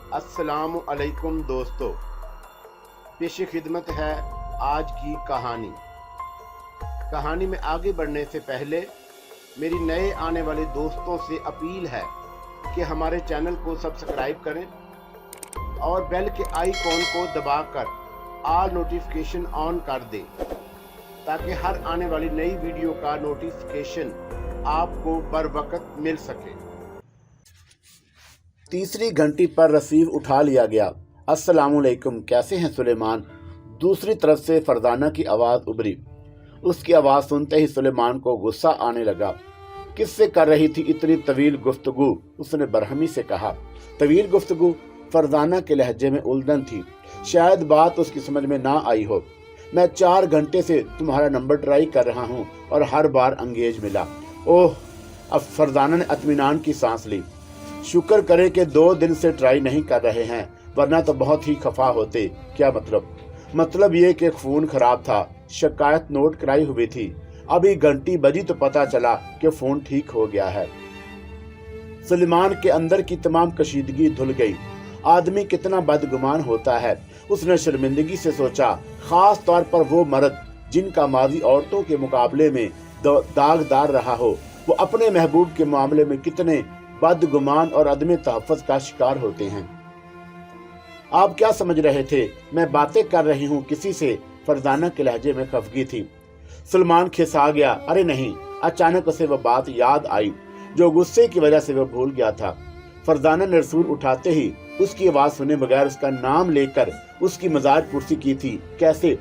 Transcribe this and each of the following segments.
अस्सलाम अलैकुम दोस्तों, पेश खिदमत है आज की कहानी। कहानी में आगे बढ़ने से पहले मेरी नए आने वाले दोस्तों से अपील है कि हमारे चैनल को सब्सक्राइब करें और बेल के आइकॉन को दबाकर ऑल नोटिफिकेशन ऑन कर दें ताकि हर आने वाली नई वीडियो का नोटिफिकेशन आपको बर वक्त मिल सके। तीसरी घंटी पर रसीव उठा लिया गया। अस्सलामुअलैकुम, कैसे हैं सुलेमान? दूसरी तरफ से फरजाना की आवाज़ उभरी। उसकी आवाज़ सुनते ही सुलेमान को गुस्सा आने लगा। किससे कर रही थी इतनी तवील गुफ्तगू? उसने बरहमी से कहा। तवील गुफ्तगू? फरजाना के लहजे में उलझन थी। शायद बात उसकी समझ में ना आई हो। मैं 4 घंटे से तुम्हारा नंबर ट्राई कर रहा हूँ और हर बार अंगेज मिला। ओह! अब फरजाना ने इत्मीनान की सांस ली। शुक्र करे कि 2 दिन से ट्राई नहीं कर रहे हैं, वरना तो बहुत ही खफा होते। क्या मतलब? मतलब ये कि खून खराब था, शिकायत नोट कराई हुई थी। अभी घंटी बजी तो पता चला कि फोन ठीक हो गया है। सुलेमान के अंदर की तमाम कशीदगी धुल गई। आदमी कितना बदगुमान होता है, उसने शर्मिंदगी से सोचा। खास तौर पर वो मर्द जिनका माजी औरतों के मुकाबले में दागदार रहा हो, वो अपने महबूब के मामले में कितने बदगुमान और अदम तहफ़्फ़ुज़ का शिकार होते हैं। आप क्या समझ रहे थे मैं बातें कर रही हूँ किसी से? फरजाना के लहजे में खफगी थी। सुलेमान खिसा गया। अरे नहीं, अचानक उसे वह बात याद आई जो गुस्से की वजह से वह भूल गया था। फरजाना ने रसूल उठाते ही उसकी आवाज सुने बगैर उसका नाम लेकर उसकी मजाज पुरसी की थी। कैसे?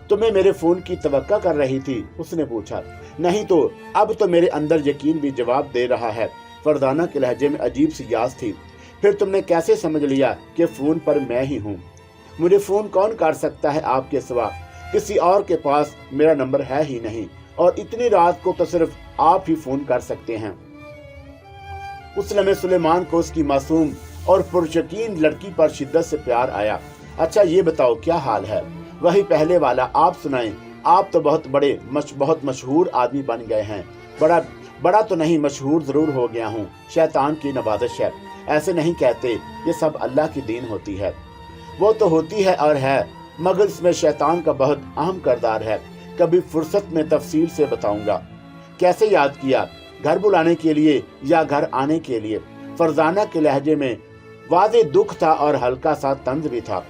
तुम्हें मेरे फोन की तवक्का कर रही थी? उसने पूछा। नहीं तो अब तो मेरे अंदर यकीन भी जवाब दे रहा है। फरजाना के लहजे में अजीब सी यास थी। फिर तुमने कैसे समझ लिया कि फोन पर मैं ही हूँ? मुझे फोन कौन कर सकता है आपके सिवा? किसी और के पास मेरा नंबर है ही नहीं, और इतनी रात को तो सिर्फ आप ही फोन कर सकते हैं। उस लम्हे सुलेमान को उसकी मासूम और पुरयकीन लड़की पर शिद्दत से प्यार आया। अच्छा ये बताओ क्या हाल है? वही पहले वाला, आप सुनाएं। आप तो बहुत मशहूर आदमी बन गए हैं। बड़ा तो नहीं, मशहूर जरूर हो गया हूँ। शैतान की नवाजिश है। ऐसे नहीं कहते, ये सब अल्लाह की दीन होती है। वो तो होती है और है, मगर इसमें शैतान का बहुत अहम किरदार है। कभी फुर्सत में तफसील से बताऊंगा। कैसे याद किया? घर बुलाने के लिए या घर आने के लिए? फरजाना के लहजे में वाज़े दुख था और हल्का सा तंज भी था।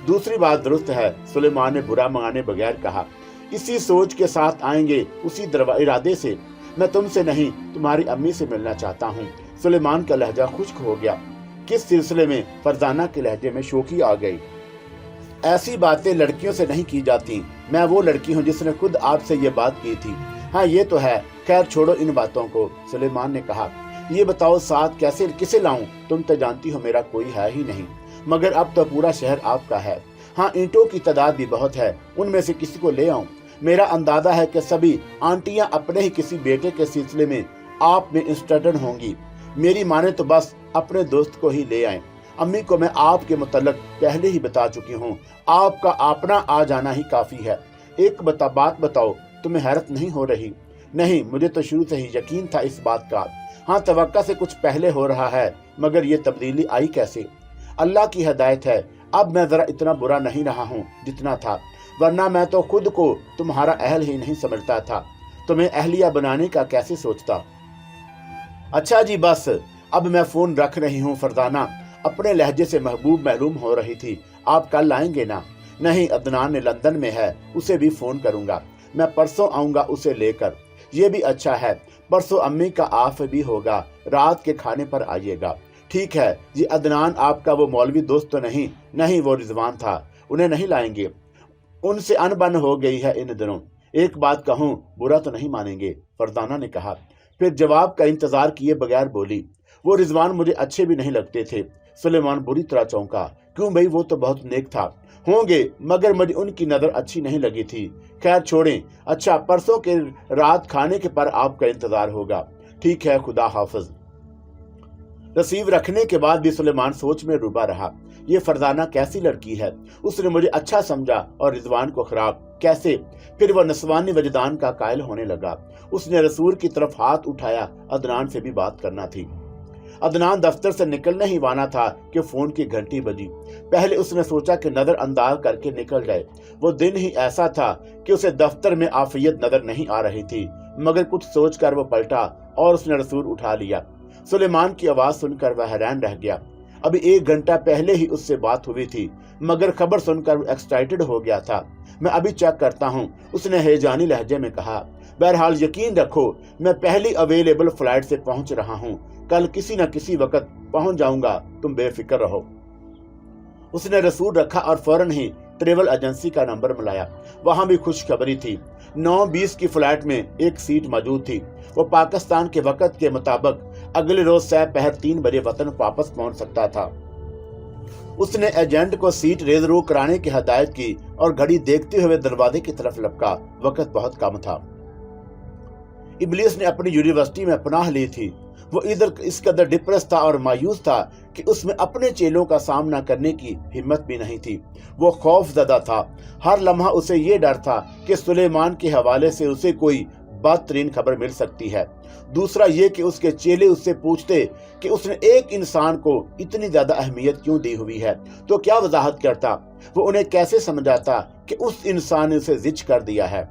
दूसरी बात दुरुस्त है, सुलेमान ने बुरा माने बगैर कहा। इसी सोच के साथ आएंगे, उसी इरादे से। मैं तुमसे नहीं, तुम्हारी अम्मी से मिलना चाहता हूँ। सुलेमान का लहजा खुश्क हो गया। किस सिलसिले में? फरजाना के लहजे में शोखी आ गई। ऐसी बातें लड़कियों से नहीं की जाती। मैं वो लड़की हूँ जिसने खुद आपसे ये बात की थी। हाँ ये तो है, खैर छोड़ो इन बातों को। सुलेमान ने कहा। ये बताओ साथ किसे लाऊं? तुम तो जानती हो मेरा कोई है ही नहीं, मगर अब तो पूरा शहर आपका है। हाँ ईंटों की तादाद भी बहुत है, उनमें से किसी को ले आऊं? मेरा अंदाजा है कि सभी आंटियां अपने ही किसी बेटे के सिलसिले में आप में इंस्टर्टन होंगी। मेरी माने तो बस अपने दोस्त को ही ले आए। अम्मी को मैं आपके मुतल्लक पहले ही बता चुकी हूँ। आपका अपना आ जाना ही काफी है। एक बात बताओ, तुम्हें हैरत नहीं हो रही? नहीं, मुझे तो शुरू से ही यकीन था इस बात का। हाँ तवक्का से कुछ पहले हो रहा है, मगर ये तब्दीली आई कैसे? अल्लाह की हिदायत है। अब मैं जरा इतना बुरा नहीं रहा हूँ जितना था, वरना मैं तो खुद को तुम्हारा अहल ही नहीं समझता था। तुम्हें अहलिया बनाने का कैसे सोचता? अच्छा जी बस, अब मैं फोन रख रही हूँ। फरजाना अपने लहजे से महबूब मालूम हो रही थी। आप कल आएंगे ना? नहीं, अदनान लंदन में है, उसे भी फोन करूंगा। मैं परसों आऊंगा उसे लेकर। ये भी अच्छा है, परसों अम्मी का आफ भी होगा, रात के खाने पर आइएगा। ठीक है जी। अदनान आपका वो मौलवी दोस्त तो नहीं? नहीं, वो रिजवान था, उन्हें नहीं लाएंगे। उनसे अनबन हो गई है इन दिनों। एक बात कहूँ, बुरा तो नहीं मानेंगे? फरजाना ने कहा। फिर जवाब का इंतजार किए बगैर बोली। वो रिजवान मुझे अच्छे भी नहीं लगते थे। सुलेमान बुरी तरह चौंका। क्यों भाई, वो तो बहुत नेक था। होंगे, मगर मुझे उनकी नजर अच्छी नहीं लगी थी। खैर छोड़ें। अच्छा, परसों के रात खाने के पर आपका इंतजार होगा। ठीक है, खुदा हाफिज। रसीव रखने के बाद भी सुलेमान सोच में डूबा रहा। ये फरजाना कैसी लड़की है? उसने मुझे अच्छा समझा और रिजवान को खराब। कैसे? फिर वह नस्वानी वजदान का कायल होने लगा। उसने रसूल की तरफ हाथ उठाया। अदनान से भी बात करना थी। अदनान दफ्तर से निकलने ही वाला था कि फोन की घंटी बजी। पहले उसने सोचा कि नजर अंदाज करके निकल जाए। वो दिन ही ऐसा था कि उसे दफ्तर में आफियत नजर नहीं आ रही थी, मगर कुछ सोचकर वो पलटा और उसने रसूल उठा लिया। सुलेमान की आवाज सुनकर वह हैरान रह गया। अभी 1 घंटा पहले ही उससे बात हुई थी, मगर खबर सुनकर वो एक्साइटेड हो गया था। मैं अभी चेक करता हूँ, उसने हैजानी लहजे में कहा। बहरहाल यकीन रखो, मैं पहली अवेलेबल फ्लाइट से पहुंच रहा हूँ। कल किसी न किसी वक्त पहुंच जाऊंगा, तुम बेफिक्र रहो। उसने रसूल रखा और फौरन ही ट्रेवल एजेंसी का नंबर मिलाया। वहां भी खुशखबरी थी। 9:20 की फ्लाइट में एक सीट मौजूद थी। वो पाकिस्तान के वक्त के मुताबिक अगले रोज पहर 3 बजे वतन वापस पहुंच सकता था। उसने एजेंट को सीट रिजर्व कराने की हदायत की और घड़ी देखते हुए दरवाजे की तरफ लपका। वक्त बहुत कम था। इब्लीस ने अपनी यूनिवर्सिटी में पनाह ली थी। वो इधर इस कदर डिप्रेस था और मायूस था कि उसमें अपने चेलों का सामना करने की हिम्मत भी नहीं थी। वो खौफजदा था। हर लम्हा उसे ये डर था कि सुलेमान के हवाले से उसे कोई बदतरीन खबर मिल सकती है। दूसरा ये कि उसके चेले उससे पूछते कि उसने एक इंसान को इतनी ज्यादा अहमियत क्यों दी हुई है, तो क्या वजाहत करता। वो उन्हें कैसे समझाता कि उस इंसान ने उसे जिच कर दिया है।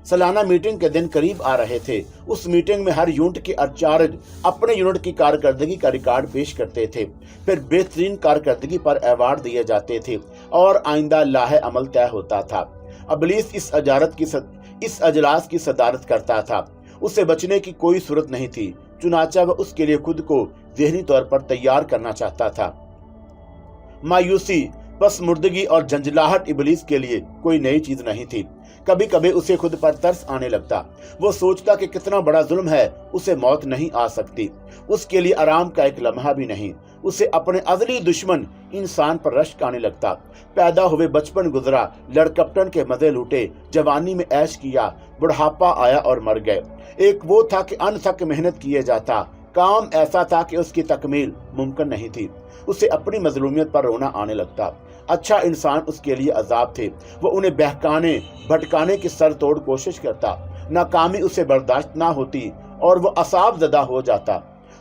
सालाना मीटिंग के दिन करीब आ रहे थे। उस मीटिंग में हर यूनिट के इंचार्ज अपने यूनिट की कारकर्दगी का रिकॉर्ड पेश करते थे। फिर बेहतरीन कारकर्दगी पर अवार्ड दिए जाते थे और आइंदा लाहे अमल तय होता था। इब्लीस इस अजलास की सदारत करता था। उससे बचने की कोई सूरत नहीं थी, चुनाचा वह उसके लिए खुद को ज़हनी तौर पर तैयार करना चाहता था। मायूसी, पसमुर्दगी और झंझलाहट इब्लीस के लिए कोई नई चीज नहीं थी। कभी कभी उसे खुद पर तरस आने लगता। वो सोचता कि कितना बड़ा जुल्म है, उसे मौत नहीं आ सकती। उसके लिए आराम का एक लम्हा भी नहीं। उसे अपने अजली दुश्मन इंसान पर रश्क आने लगता। पैदा हुए बचपन गुजरा, लड़कपन के मजे लूटे, जवानी में ऐश किया, बुढ़ापा आया और मर गए। एक वो था कि अनथक मेहनत किए जाता, काम ऐसा था कि उसकी तकमील मुमकिन नहीं थी। उसे अपनी मजलूमियत पर रोना आने लगता। अच्छा इंसान उसके लिए अजाब थे। वो उन्हें बहकाने भटकाने की सर तोड़ कोशिश करता। नाकामी उसे बर्दाश्त ना होती और वो असाब ज़दा हो जाता।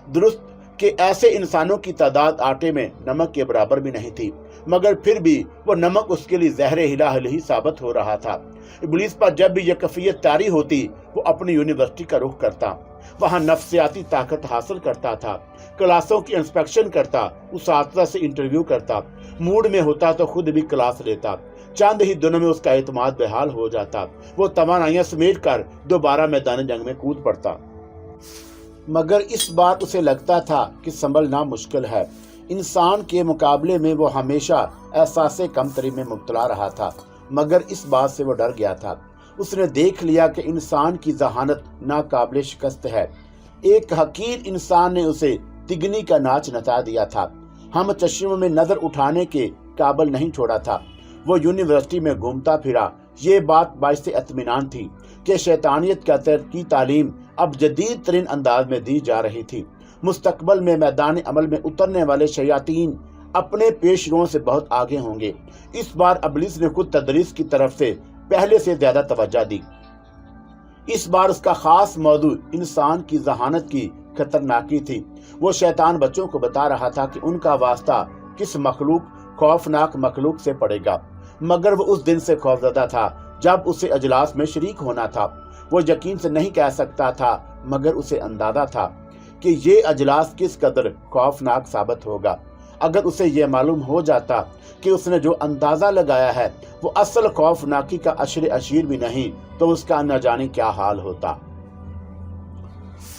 दुरुस्त कि ऐसे इंसानों की तादाद आटे में नमक के बराबर भी नहीं थी, मगर फिर भी वो नमक उसके लिए जहरे हिलाहल ही साबित हो रहा था। इब्लीस पर जब भी यह कैफियत तारी होती, वो अपनी यूनिवर्सिटी का रुख करता। वहाँ नफ्सियाती ताकत हासिल करता था, क्लासों की इंस्पेक्शन करता, उस्ताद से इंटरव्यू करता, मूड में होता तो खुद भी क्लास लेता। चंद ही दिनों में उसका एतमाद बेहाल हो जाता। वो तवानाइयां समेट कर दोबारा मैदान जंग में कूद पड़ता। मगर इस बार उसे लगता था कि संभलना मुश्किल है। इंसान के मुकाबले में वो हमेशा एहसास कमतरी में मुब्तला रहा था, मगर इस बात से वो डर गया था। उसने देख लिया कि इंसान की जहानत नाकाबिल शिकस्त है। एक हकीर इंसान ने उसे तिगनी का नाच नचा दिया था। हम चश्मों में नजर उठाने के काबिल नहीं छोड़ा था। वो यूनिवर्सिटी में घूमता फिरा। ये बात बाइस इत्मीनान थी कि शैतानियत की तालीम अब जदीद तरीन अंदाज में दी जा रही थी। मुस्तकबल में मैदान अमल में उतरने वाले शयातीन अपने पेशरों से बहुत आगे होंगे। इस बार इब्लीस ने खुद तदरीस की तरफ से पहले से ज्यादा तवज्जो दी। इस बार उसका खास मौजू इंसान की जहानत की खतरनाकी थी। वो शैतान बच्चों को बता रहा था कि उनका वास्ता किस खौफनाक मखलूक से पड़ेगा, मगर वो उस दिन से खौफजदा था जब उसे अजलास में शरीक होना था। वो यकीन से नहीं कह सकता था, मगर उसे अंदाजा था कि ये अजलास किस कदर खौफनाक साबित होगा। अगर उसे यह मालूम हो जाता कि उसने जो अंदाजा लगाया है वो असल खौफनाकी का अशर अशीर भी नहीं, तो उसका न जाने क्या हाल होता।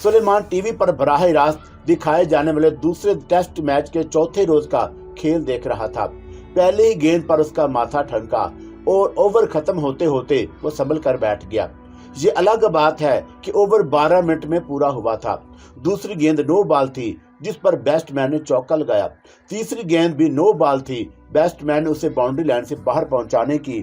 सुलेमान टीवी पर बराह रास्त दिखाए जाने वाले दूसरे टेस्ट मैच के चौथे रोज का खेल देख रहा था। पहले ही गेंद पर उसका माथा ठनका और ओवर खत्म होते होते वो संभल कर बैठ गया। ये अलग बात है कि ओवर 12 मिनट में पूरा हुआ था। दूसरी गेंद नो बॉल थी जिस पर बैट्समैन ने चौका लगाया। तीसरी गेंद भी नो बॉल थी। बैट्समैन ने उसे बाउंड्री लाइन से बाहर पहुंचाने की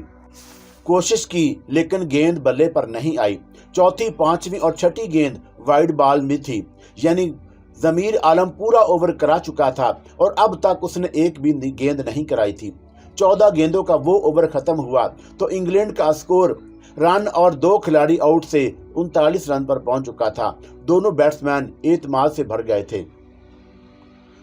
कोशिश की, लेकिन गेंद बल्ले पर नहीं आई। चौथी, पांचवी और छठी गेंद वाइड बॉल में थी, यानी जमीर आलम पूरा ओवर करा चुका था और अब तक उसने एक भी गेंद नहीं कराई थी। 14 गेंदों का वो ओवर खत्म हुआ तो इंग्लैंड का स्कोर रन और 2 खिलाड़ी आउट से 39 रन पर पहुंच चुका था। दोनों बैट्समैन एतमाद से भर गए थे।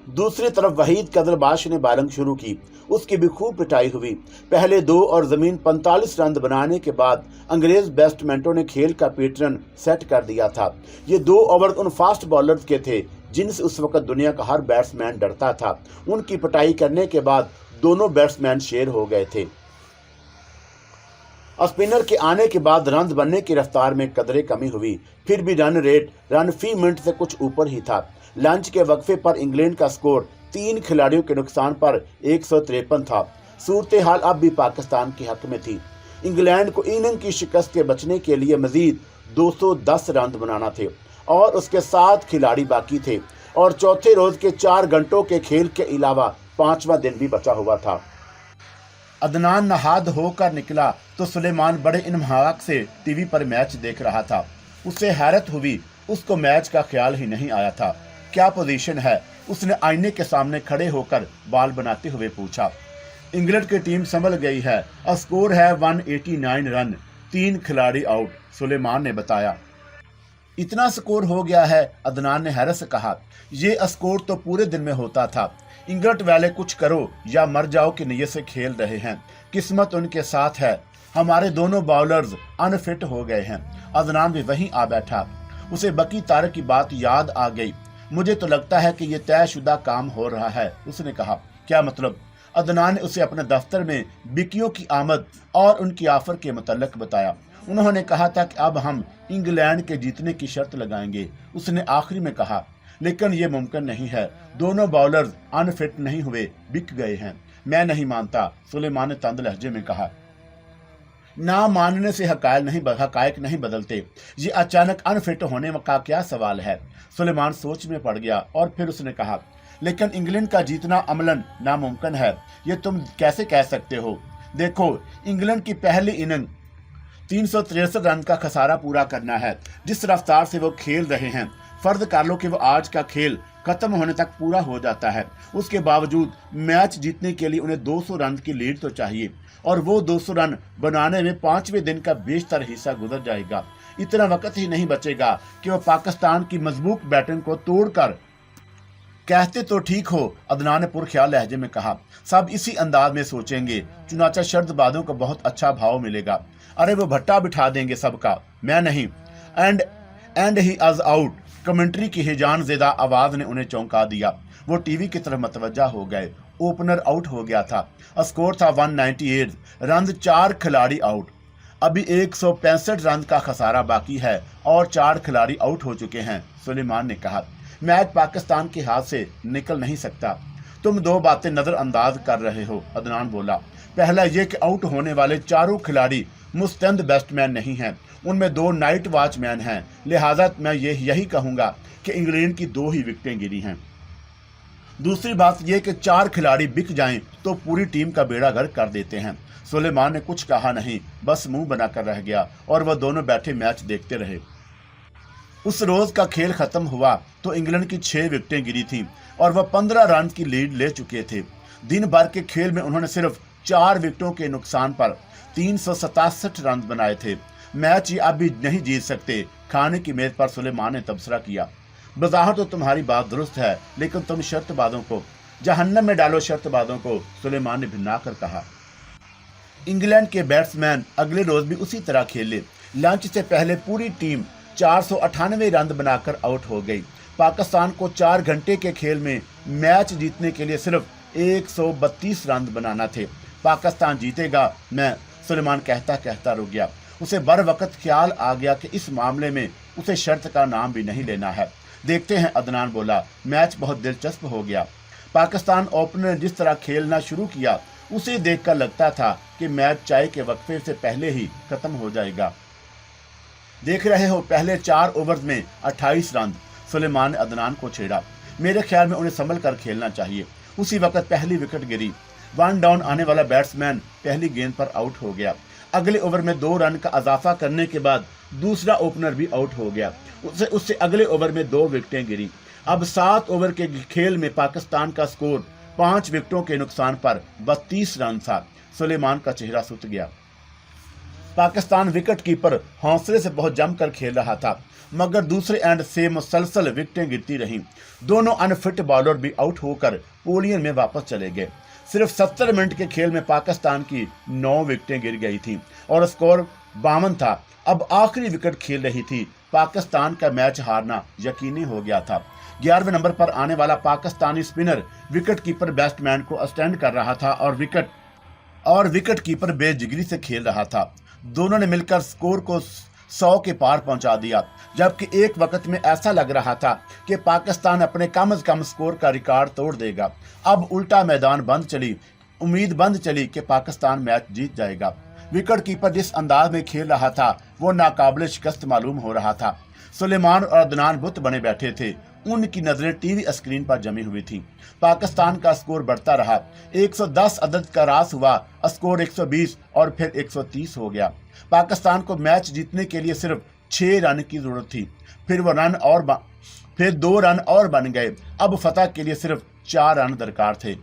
दूसरी तरफ वहीद कदरबाश ने बॉलिंग शुरू की। उसकी भी खूब पिटाई हुई। पहले 2 और जमीन 45 रन बनाने के बाद अंग्रेज बैट्समैनों ने खेल का पैटर्न सेट कर दिया था। ये 2 ओवर उन फास्ट बॉलर्स के थे जिनसे उस वक्त दुनिया का हर बैट्समैन डरता था। उनकी पिटाई करने के बाद दोनों बैट्समैन शेर हो गए थे। स्पिनर के आने के बाद रन बनने की रफ्तार में कदरे कमी हुई। फिर भी रन रेट रन फी मिनट से कुछ ऊपर ही था। लंच के वक्फे पर इंग्लैंड का स्कोर 3 खिलाड़ियों के नुकसान पर 153 था। सूरत हाल अब भी पाकिस्तान के हक में थी। इंग्लैंड को इनिंग की शिकस्त के बचने के लिए मजीद 210 रन बनाना थे और उसके 7 खिलाड़ी बाकी थे और चौथे रोज के 4 घंटों के खेल के अलावा 5वां दिन भी बचा हुआ था। अदनान नहाद होकर निकला तो सुलेमान बड़े इन्महाक से टीवी पर मैच देख रहा था। उसे हैरत हुई, उसको मैच का ख्याल ही नहीं आया था। क्या पोजीशन है? उसने आईने के सामने खड़े होकर बॉल बनाते हुए पूछा। इंग्लैंड की टीम संभल गई है। स्कोर है 189 रन, 3 खिलाड़ी आउट, सुलेमान ने बताया। इतना स्कोर हो गया है? अदनान ने हैरत से कहा। ये स्कोर तो पूरे दिन में होता था। इंग्लैंड वाले कुछ करो या मर जाओ की नीयत से खेल रहे हैं। किस्मत उनके साथ है। हमारे दोनों बॉलर्स अनफिट हो गए हैं। अदनान भी वहीं आ बैठा। उसे बकी तारक की बात याद आ गई। मुझे तो लगता है कि ये तयशुदा काम हो रहा है, उसने कहा। क्या मतलब? अदनान ने उसे अपने दफ्तर में बिकियों की आमद और उनकी ऑफर के मुतल्लिक बताया। उन्होंने कहा था कि अब हम इंग्लैंड के जीतने की शर्त लगाएंगे। उसने आखिरी में कहा, लेकिन ये मुमकिन नहीं है। दोनों बॉलर्स अनफिट नहीं हुए, बिक गए हैं। मैं नहीं मानता, सुलेमान ने तंद लहजे में कहा। ना मानने से हकायक नहीं बदलते। ये अचानक अनफिट होने का क्या सवाल है? सुलेमान सोच में पड़ गया और फिर उसने कहा, लेकिन इंग्लैंड का जीतना अमलन नामुमकिन है। ये तुम कैसे कह सकते हो? देखो, इंग्लैंड की पहली इनिंग 363 रन का खसारा पूरा करना है। जिस रफ्तार से वो खेल रहे हैं, फर्ज कर लो कि वो आज का खेल खत्म होने तक पूरा हो जाता है। उसके बावजूद मैच जीतने के लिए उन्हें 200 रन की लीड तो चाहिए और वो 200 रन बनाने में 5वें दिन का बेशतर हिस्सा गुजर जाएगा। इतना वक्त ही नहीं बचेगा कि वो पाकिस्तान की मजबूत बैटिंग को तोड़कर। कहते तो ठीक हो, अदनान ने पुरख्याल लहजे में कहा। सब इसी अंदाज में सोचेंगे, चुनाचा शर्तबाजों को बहुत अच्छा भाव मिलेगा। अरे वो भट्टा बिठा देंगे सबका, मैं नहीं। And he is out. Commentary की हिजान ज़ेदा आवाज ने उन्हें चौंका दिया। वो टीवी की तरफ मतवज्जा हो गए। ओपनर आउट हो गया था। स्कोर था 198 रन, 4 खिलाड़ी आउट। अभी 165 रन का खसारा बाकी है और 4 खिलाड़ी आउट हो चुके हैं, सुलेमान ने कहा। मैच पाकिस्तान के हाथ से निकल नहीं सकता। तुम 2 बातें नजरअंदाज कर रहे हो, अदनान बोला। पहला ये कि आउट होने वाले 4 खिलाड़ी मुस्तैद बैट्समैन नहीं हैं, उनमें 2 नाइट वॉचमैन हैं। लिहाजा मैं यही कहूंगा कि इंग्लैंड की 2 ही विकेटें गिरी हैं। दूसरी बात यह कि 4 खिलाड़ी बिक जाएं तो पूरी टीम का बेड़ा गर्क कर देते हैं। सुलेमान ने कुछ कहा नहीं, बस मुंह बनाकर रह गया और वह दोनों बैठे मैच देखते रहे। उस रोज का खेल खत्म हुआ तो इंग्लैंड की 6 विकेटें गिरी थीं और वह 15 रन की लीड ले चुके थे। दिन भर के खेल में उन्होंने सिर्फ 4 विकेटों के नुकसान पर 367 रन बनाए थे। मैच ही अब भी नहीं जीत सकते, खाने की मेज पर सुलेमान ने तबसरा किया। बज़ाहिर तो तुम्हारी बात दुरुस्त है, लेकिन तुम शर्तबाजों को जहन्नम में डालो, शर्तबाजों को, सुलेमान ने भिन्ना कर कहा। इंग्लैंड के बैट्समैन अगले रोज भी उसी तरह खेले। लंच से पहले पूरी टीम 498 रन बनाकर आउट हो गई। पाकिस्तान को 4 घंटे के खेल में मैच जीतने के लिए सिर्फ 132 रन बनाना थे। पाकिस्तान जीतेगा, मैं, सुलेमान कहता रुक गया। उसे बर वक्त ख्याल आ गया कि इस मामले में उसे शर्त का नाम भी नहीं लेना है। देखते हैं, अदनान बोला। मैच बहुत दिलचस्प हो गया। पाकिस्तान ओपनर ने जिस तरह खेलना शुरू किया उसे देखकर लगता था कि मैच चाय के वक्फे से पहले ही खत्म हो जाएगा। देख रहे हो, पहले 4 ओवर में 28 रन, सुलेमान ने अदनान को छेड़ा। मेरे ख्याल में उन्हें संभल कर खेलना चाहिए। उसी वक्त पहली विकेट गिरी। 1 डाउन आने वाला बैट्समैन पहली गेंद पर आउट हो गया। अगले ओवर में 2 रन का इजाफा करने के बाद दूसरा ओपनर भी आउट हो गया। उससे अगले ओवर में 2 विकेटें गिरी। अब 7 ओवर के खेल में पाकिस्तान का स्कोर 5 विकेटों के नुकसान पर 32 रन था। सुलेमान का चेहरा सुत गया। पाकिस्तान विकेट कीपर हौसले से बहुत जमकर खेल रहा था, मगर दूसरे एंड से मुसलसल विकेटें गिरती रहीं। दोनों अनफिट बॉलर भी आउट होकर पोलियन में वापस चले गए। सिर्फ 70 मिनट के खेल में पाकिस्तान की 9 विकेटें गिर गई थी और स्कोर 52 था। अब आखिरी विकेट खेल रही थी। पाकिस्तान का मैच हारना यकीनी हो गया था। 11वें नंबर पर आने वाला Pakistani spinner wicket keeper batsman को असिस्ट कर रहा था और विकेट कीपर बेजिगरी से खेल रहा था। दोनों ने मिलकर स्कोर को 100 के पार पहुंचा दिया, जबकि एक वक्त में ऐसा लग रहा था कि पाकिस्तान अपने कम से कम स्कोर का रिकॉर्ड तोड़ देगा। अब उल्टा मैदान उम्मीद बंद चली कि पाकिस्तान मैच जीत जाएगा। विकेट कीपर जिस अंदाज में खेल रहा था वो नाकाबिल शिकस्त मालूम हो रहा था। सुलेमान और अदनान बुत बने बैठे थे। उनकी नजरें टीवी स्क्रीन पर जमी हुई थी। पाकिस्तान का स्कोर बढ़ता रहा। 110 अदद का रास हुआ, स्कोर 120 और फिर 130 हो गया। पाकिस्तान को मैच जीतने के लिए सिर्फ 6 रन की जरूरत थी। फिर 2 रन और बन गए। अब फतह के लिए सिर्फ 4 रन दरकार थे।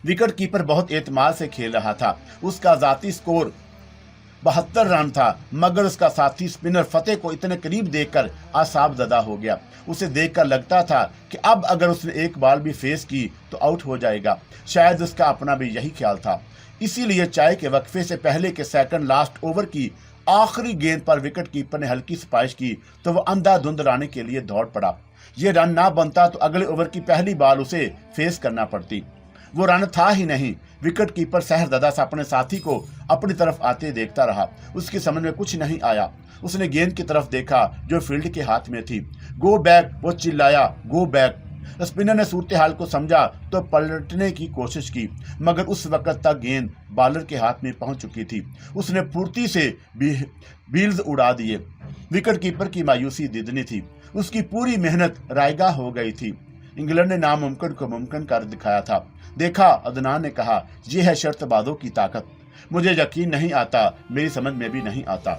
विकेट कीपर बहुत एतमाद से खेल रहा था। उसका जाती स्कोर 72 रन था, मगर उसका साथी स्पिनर फतेह को इतने करीब देखकर आसाब ज़दा हो गया। उसे देखकर लगता था कि अब अगर उसने एक बॉल भी फेस की तो आउट हो जाएगा। शायद उसका अपना भी यही ख्याल था। इसीलिए चाय के वक्फे से पहले के सेकंड लास्ट ओवर की आखिरी गेंद पर विकेट कीपर ने हल्की स्पाइश की तो वह अंधाधुंध लाने के लिए दौड़ पड़ा। ये रन ना बनता तो अगले ओवर की पहली बॉल उसे फेस करना पड़ती। वो रन था ही नहीं। विकेट कीपर सहरज़दा से अपने साथी को अपनी तरफ आते देखता रहा। उसकी समझ में कुछ नहीं आया। उसने गेंद की तरफ देखा जो फील्ड के हाथ में थी। गो बैक, वो चिल्लाया, गो बैक। स्पिनर ने सूरत हाल को समझा तो पलटने की कोशिश की, मगर उस वक्त तक गेंद बॉलर के हाथ में पहुंच चुकी थी। उसने फुर्ती से बील्स उड़ा दिए। विकेट कीपर की मायूसी दिदनी थी। उसकी पूरी मेहनत रायगा हो गई थी। इंग्लैंड ने नामुमकिन को मुमकिन कर दिखाया था। देखा, अदनान ने कहा, यह है शर्तबाजों की ताकत। मुझे यकीन नहीं आता, मेरी समझ में भी नहीं आता,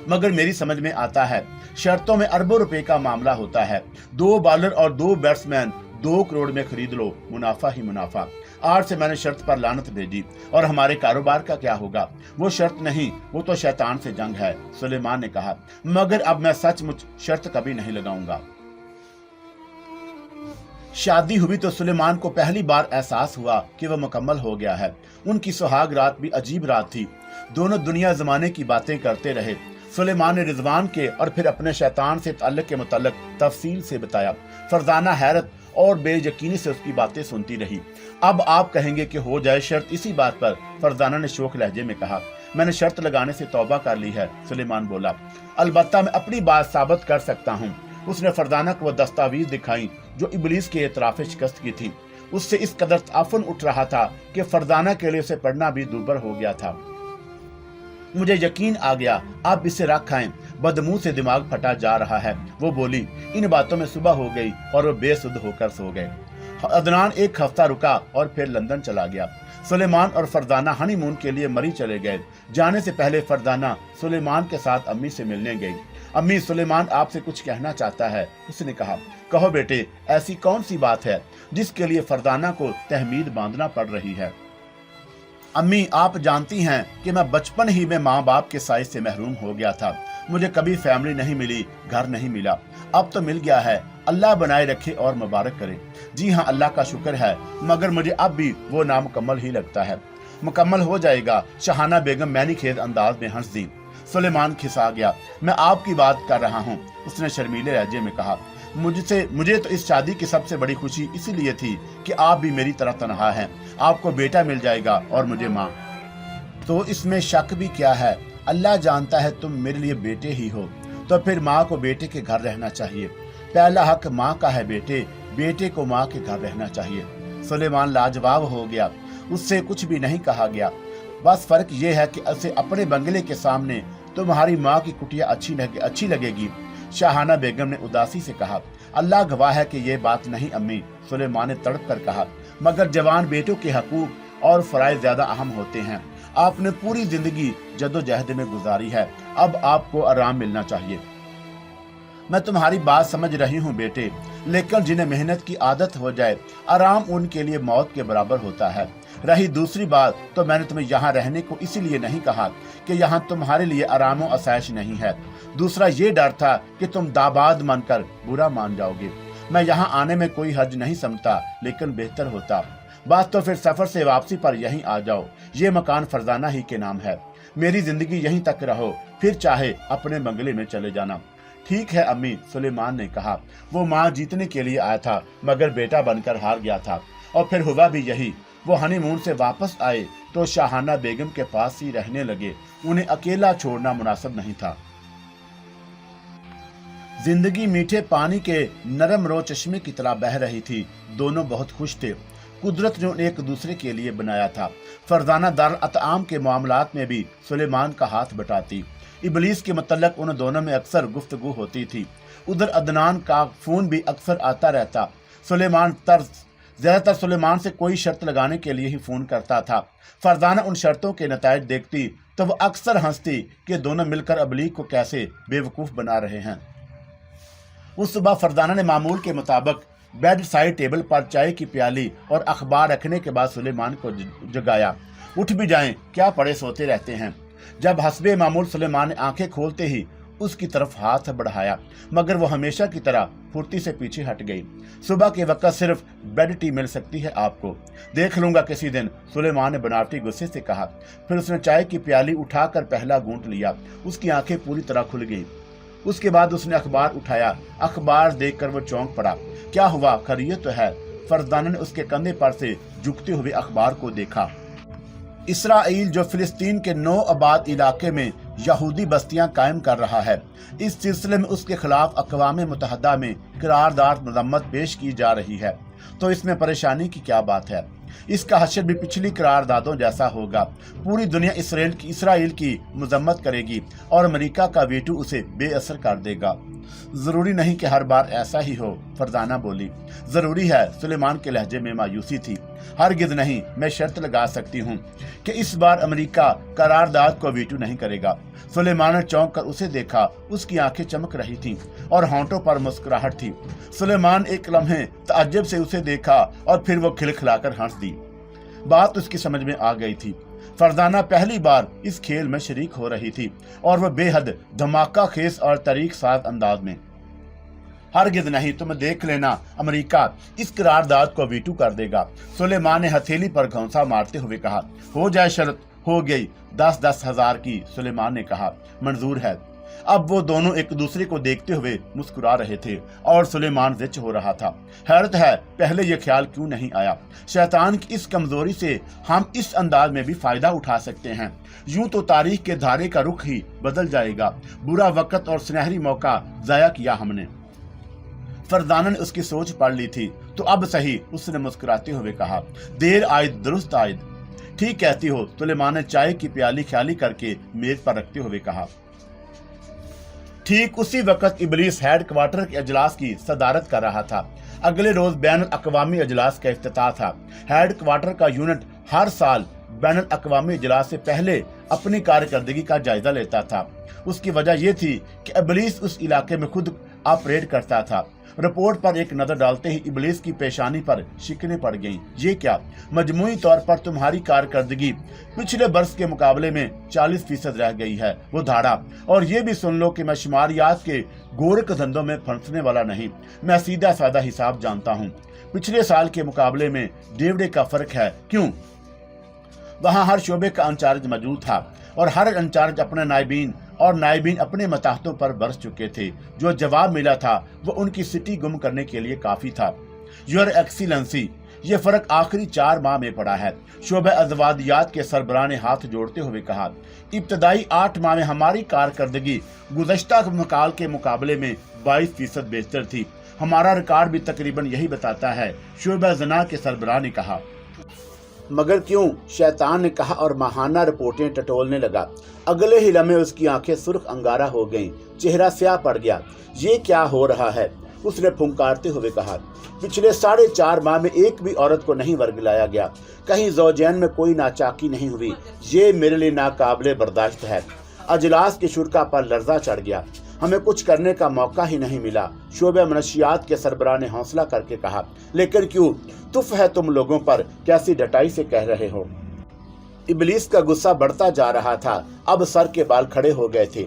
मगर मेरी समझ में आता है। शर्तों में अरबों रुपए का मामला होता है। 2 बॉलर और 2 बैट्समैन 2 करोड़ में खरीद लो, मुनाफा ही मुनाफा। आज से मैंने शर्त पर लानत भेजी और हमारे कारोबार का क्या होगा? वो शर्त नहीं, वो तो शैतान से जंग है, सुलेमान ने कहा। मगर अब मैं सचमुच शर्त कभी नहीं लगाऊंगा। शादी हुई तो सुलेमान को पहली बार एहसास हुआ कि वह मुकम्मल हो गया है। उनकी सुहाग रात भी अजीब रात थी। दोनों दुनिया जमाने की बातें करते रहे। सुलेमान ने रिजवान के और फिर अपने शैतान से ताल्लुक के मुताल्लिक तफसील से बताया। फरजाना हैरत और बेयकीनी से उसकी बातें सुनती रही। अब आप कहेंगे कि हो जाए शर्त इसी बात पर, फरजाना ने शोक लहजे में कहा। मैंने शर्त लगाने से तौबा कर ली है, सुलेमान बोला। अलबत्ता मैं अपनी बात साबित कर सकता हूँ। उसने फरजाना को वो दस्तावेज दिखाई जो इबलीस के एतराफ़ शिकस्त की थी। उससे इस कदर ताफुन उठ रहा था कि फरजाना के लिए उसे पढ़ना भी दुर्बर हो गया था। मुझे यकीन आ गया, आप इसे रख आएं, बदमुंह से दिमाग फटा जा रहा है, वो बोली। इन बातों में सुबह हो गई और वो बेसुध होकर सो गए। अदनान एक हफ्ता रुका और फिर लंदन चला गया। सुलेमान और फरजाना हनीमून के लिए मरी चले गए। जाने से पहले फरजाना सुलेमान के साथ अम्मी से मिलने गई। अम्मी, सुलेमान आपसे कुछ कहना चाहता है, उसने कहा। कहो बेटे, ऐसी कौन सी बात है जिसके लिए फरजाना को तहमीद बांधना पड़ रही है? अम्मी, आप जानती हैं कि मैं बचपन ही में माँ बाप के साइज से महरूम हो गया था। मुझे कभी फैमिली नहीं मिली, घर नहीं मिला। अब तो मिल गया है, अल्लाह बनाए रखे और मुबारक करे। जी हाँ, अल्लाह का शुक्र है, मगर मुझे अब भी वो नामुकम्मल ही लगता है। मुकम्मल हो जाएगा, शहाना बेगम मैनी खेद अंदाज में हंस दी। सुलेमान खिसा गया। मैं आपकी बात कर रहा हूँ, उसने शर्मीले लहजे में कहा। मुझे तो इस शादी की सबसे बड़ी खुशी इसीलिए थी कि आप भी मेरी तरह तनहा हैं। आपको बेटा मिल जाएगा और मुझे माँ। तो इसमें शक भी क्या है? अल्लाह जानता है तुम मेरे लिए बेटे ही हो, तो फिर माँ को बेटे के घर रहना चाहिए। पहला हक माँ का है बेटे, बेटे को माँ के घर रहना चाहिए। सुलेमान लाजवाब हो गया। उससे कुछ भी नहीं कहा गया। बस फर्क ये है कि उसे अपने बंगले के सामने तुम्हारी माँ की कुटिया अच्छी लगेगी। शाहाना बेगम ने उदासी से कहा। अल्लाह गवाह है कि ये बात नहीं अम्मी, सुलेमान ने तड़प कर कहा। मगर जवान बेटों के हकूक और फराइज ज्यादा अहम होते हैं। आपने पूरी जिंदगी जद्दोजहद में गुजारी है, अब आपको आराम मिलना चाहिए। मैं तुम्हारी बात समझ रही हूँ बेटे, लेकिन जिन्हें मेहनत की आदत हो जाए, आराम उनके लिए मौत के बराबर होता है। रही दूसरी बात, तो मैंने तुम्हें यहाँ रहने को इसीलिए नहीं कहा कि यहाँ तुम्हारे लिए आराम और आसाइश नहीं है। दूसरा ये डर था कि तुम दामाद मानकर बुरा मान जाओगे। मैं यहाँ आने में कोई हर्ज नहीं समझता, लेकिन बेहतर होता। बात तो फिर सफर से वापसी पर यहीं आ जाओ। ये मकान फरजाना ही के नाम है। मेरी जिंदगी यहीं तक रहो, फिर चाहे अपने बंगले में चले जाना। ठीक है अम्मी, सुलेमान ने कहा। वो माँ जीतने के लिए आया था, मगर बेटा बनकर हार गया था, और फिर हुआ भी यही। वो हनीमून से वापस आए तो शाहाना बेगम के पास ही रहने लगे। उन्हें अकेला छोड़ना मुनासिब नहीं था। जिंदगी मीठे पानी के नरम रो चश्मे की तरह बह रही थी। दोनों बहुत खुश थे। कुदरत ने एक दूसरे के लिए बनाया था। फरजाना दारुल अतआम के मामलात में भी सुलेमान का हाथ बटाती। इबलीस के मतलब उन दोनों में अक्सर गुफ्तगू होती थी। उधर अदनान का फोन भी अक्सर आता रहता। ज्यादातर सुलेमान से कोई शर्त लगाने के लिए ही फोन करता था। फरजाना उन शर्तों के नताइज देखती तो वो अक्सर हंसती कि दोनों मिलकर अबलीग को कैसे बेवकूफ बना रहे हैं। उस सुबह फरजाना ने मामूल के मुताबिक बेड साइड टेबल पर चाय की प्याली और अखबार रखने के बाद सुलेमान को जगाया। उठ भी जाएं, क्या पड़े सोते रहते हैं। जब हस्बे मामूल सुलेमान ने आंखें खोलते ही उसकी तरफ हाथ बढ़ाया, मगर वो हमेशा की तरह फुर्ती से पीछे हट गई। सुबह के वक्त सिर्फ बेड टी मिल सकती है आपको, देख लूंगा किसी दिन, सुलेमान ने बनावटी गुस्से से कहा। फिर उसने चाय की प्याली उठाकर पहला घूंट लिया। उसकी आंखें पूरी तरह खुल गई। उसके बाद उसने अखबार उठाया। अखबार देखकर वो चौंक पड़ा। क्या हुआ, खैरियत तो है? फरजाना ने उसके कंधे पर से झुकते हुए अखबार को देखा। इसराइल जो फिलिस्तीन के नौ आबाद इलाके में यहूदी बस्तियां कायम कर रहा है, इस सिलसिले में उसके खिलाफ अक़वाम मुत्तहिदा में करारदाद मज़म्मत पेश की जा रही है, तो इसमें परेशानी की क्या बात है? इसका हश्र भी पिछली करारदादों जैसा होगा। पूरी दुनिया इसराइल की मज़म्मत करेगी और अमेरिका का वीटो उसे बेअसर कर देगा। जरूरी नहीं कि हर बार ऐसा ही हो, फरजाना बोली। जरूरी है, सुलेमान के लहजे में मायूसी थी। हरगिज़ नहीं, मैं शर्त लगा सकती हूँ कि इस बार अमेरिका करारदाद को वीटो नहीं करेगा। सुलेमान ने चौंक कर उसे देखा। उसकी आंखें चमक रही थीं और होंठों पर मुस्कुराहट थी। सुलेमान एक लम्हे तअज्जुब से उसे देखा और फिर वो खिलखिलाकर हंस दी। बात उसकी समझ में आ गई थी। फरजाना पहली बार इस खेल में शरीक हो रही थी और वह बेहद धमाका खेज और तरीक साज अंदाज में। हरगिज़ नहीं, तुम देख लेना, अमेरिका इस करारदाद को वीटो कर देगा। सुलेमान ने हथेली पर घौंसा मारते हुए कहा। हो जाए शर्त, हो गई। 10-10 हजार की, सुलेमान ने कहा। मंजूर है। अब वो दोनों एक दूसरे को देखते हुए मुस्कुरा रहे थे और सुलेमान जिच हो रहा था। हैरत है, पहले ये ख्याल क्यों नहीं आया। शैतान की इस कमजोरी से हम इस अंदाज में भी फायदा उठा सकते हैं। यूं तो तारीख के धारे का रुख ही बदल जाएगा। बुरा वक्त और सुनहरी मौका जाया किया हमने। फरजाना ने उसकी सोच पढ़ ली थी। तो अब सही, उसने मुस्कुराते हुए कहा। देर आयद दुरुस्त आयद। ठीक कहती हो, सुलेमान ने चाय की प्याली ख्याली करके मेज पर रखते हुए कहा। ठीक उसी वक्त इबलीस हेड क्वार्टर के अजलास की सदारत कर रहा था। अगले रोज बैन अक़वामी अजलास का इफ्तिताह था। हेड क्वार्टर का यूनिट हर साल बैन अक़वामी अजलास से पहले अपनी कारकर्दगी का जायजा लेता था। उसकी वजह यह थी कि इबलीस उस इलाके में खुद ऑपरेट करता था। रिपोर्ट पर एक नजर डालते ही इबलीस की पेशानी पर शिकने पड़ गईं। ये क्या, मजमूई तौर पर तुम्हारी कारकर्दगी पिछले बरस के मुकाबले में 40% रह गई है, वो धाड़ा। और ये भी सुन लो कि मैं शुमारियात के गोरख धंधों में फंसने वाला नहीं। मैं सीधा साधा हिसाब जानता हूँ। पिछले साल के मुकाबले में 1.5 का फर्क है। क्यों? वहाँ हर शोबे का इंचार्ज मौजूद था और हर इंचार्ज अपने नायबीन अपने मताहतों पर बरस चुके थे। जो जवाब मिला था वो उनकी सिटी गुम करने के लिए काफी था। योर एक्सीलेंसी, ये फर्क आखिरी 4 माह में पड़ा है। शोबे अज़वादियात के सरबराह ने हाथ जोड़ते हुए कहा। इब्तदाई 8 माह में हमारी कारकर्दगी गुज़श्ता मकाल के मुकाबले में 22% बेहतर थी। हमारा रिकॉर्ड भी तकरीबन यही बताता है, शोबे ज़ना के सरबराह ने कहा। मगर क्यों? शैतान ने कहा और माहाना रिपोर्टें टटोलने लगा। अगले ही लम्हे उसकी आंखें सुर्ख अंगारा हो गईं, चेहरा स्याह पड़ गया। ये क्या हो रहा है? उसने फुंकारते हुए कहा। पिछले 4.5 माह में एक भी औरत को नहीं वर्गलाया गया। कहीं ज़ौजैन में कोई नाचाकी नहीं हुई। ये मेरे लिए नाकाबिले बर्दाश्त है। अजलास के शुरका पर लर्जा चढ़ गया। हमें कुछ करने का मौका ही नहीं मिला, शोबे मनशियात के सरबराह ने हौसला करके कहा। लेकिन क्यों तुफ है तुम लोगों पर, कैसी डटाई से कह रहे हो। इबलीस का गुस्सा बढ़ता जा रहा था, अब सर के बाल खड़े हो गए थे।